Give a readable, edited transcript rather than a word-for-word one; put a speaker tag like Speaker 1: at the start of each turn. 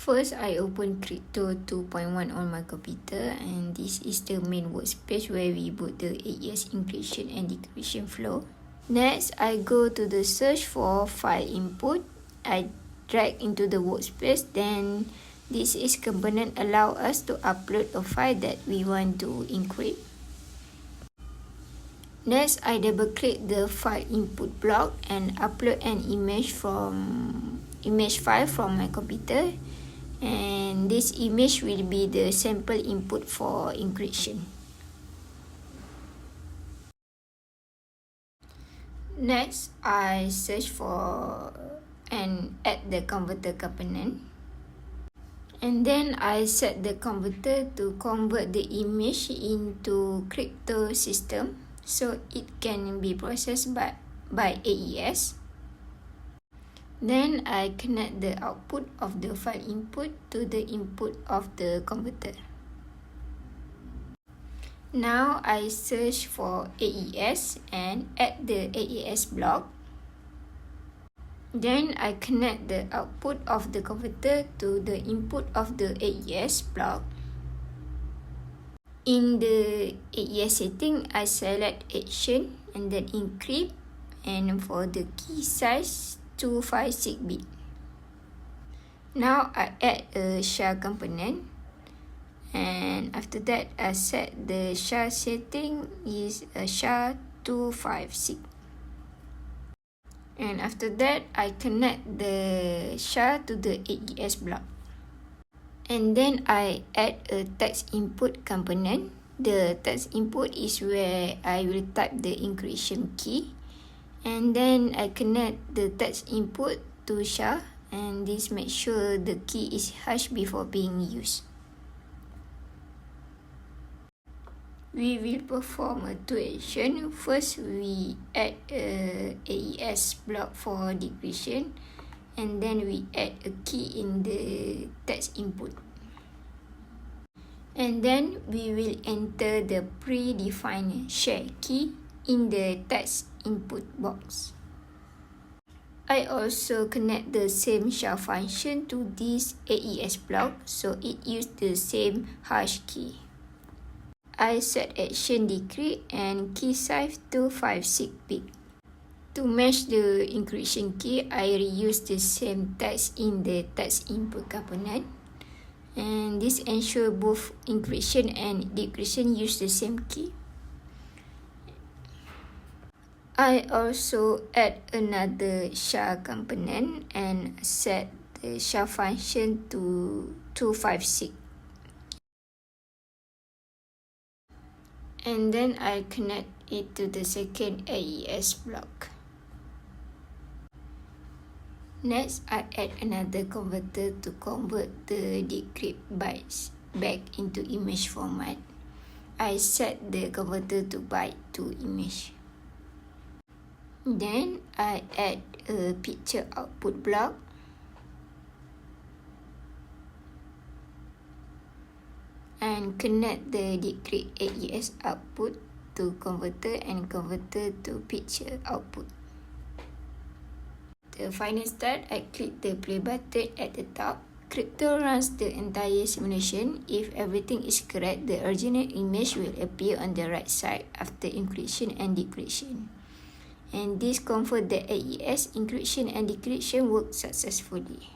Speaker 1: First, I open Cryptool 2.1 on my computer, and this is the main workspace where we boot the AES encryption and decryption flow. Next, I go to the search for file input. I drag into the workspace, then this is component allow us to upload a file that we want to encrypt. Next, I double click the file input block and upload an image file from my computer, and this image will be the sample input for encryption. Next, I search for and add the converter component, and then I set the converter to convert the image into crypto system so it can be processed by AES. Then I connect the output of the file input to the input of the converter. Now I search for AES and add the AES block. Then I connect the output of the converter to the input of the AES block. In the AES setting, I select action and then encrypt, and for the key size 256 bit. Now I add a SHA component, and after that I set the SHA setting is a SHA 256. And after that I connect the SHA to the AES block. And then I add a text input component. The text input is where I will type the encryption key. And then I connect the text input to SHA, and this makes sure the key is hashed before being used. We will perform a two action. First, we add a AES block for decryption, and then we add a key in the text input. And then we will enter the predefined share key in the text input box. I also connect the same SHA function to this AES block so it uses the same hash key. I set action decrypt and key size 256 bit. To match the encryption key, I reuse the same text in the text input component, and this ensures both encryption and decryption use the same key. I also add another SHA component and set the SHA function to 256. And then I connect it to the second AES block. Next, I add another converter to convert the decrypt bytes back into image format. I set the converter to byte to image. Then I add a picture output block. And connect the decrypt AES output to converter and converter to picture output. The final start, I click the play button at the top. Cryptool runs the entire simulation. If everything is correct, the original image will appear on the right side after encryption and decryption. And this confirms that AES encryption and decryption work successfully.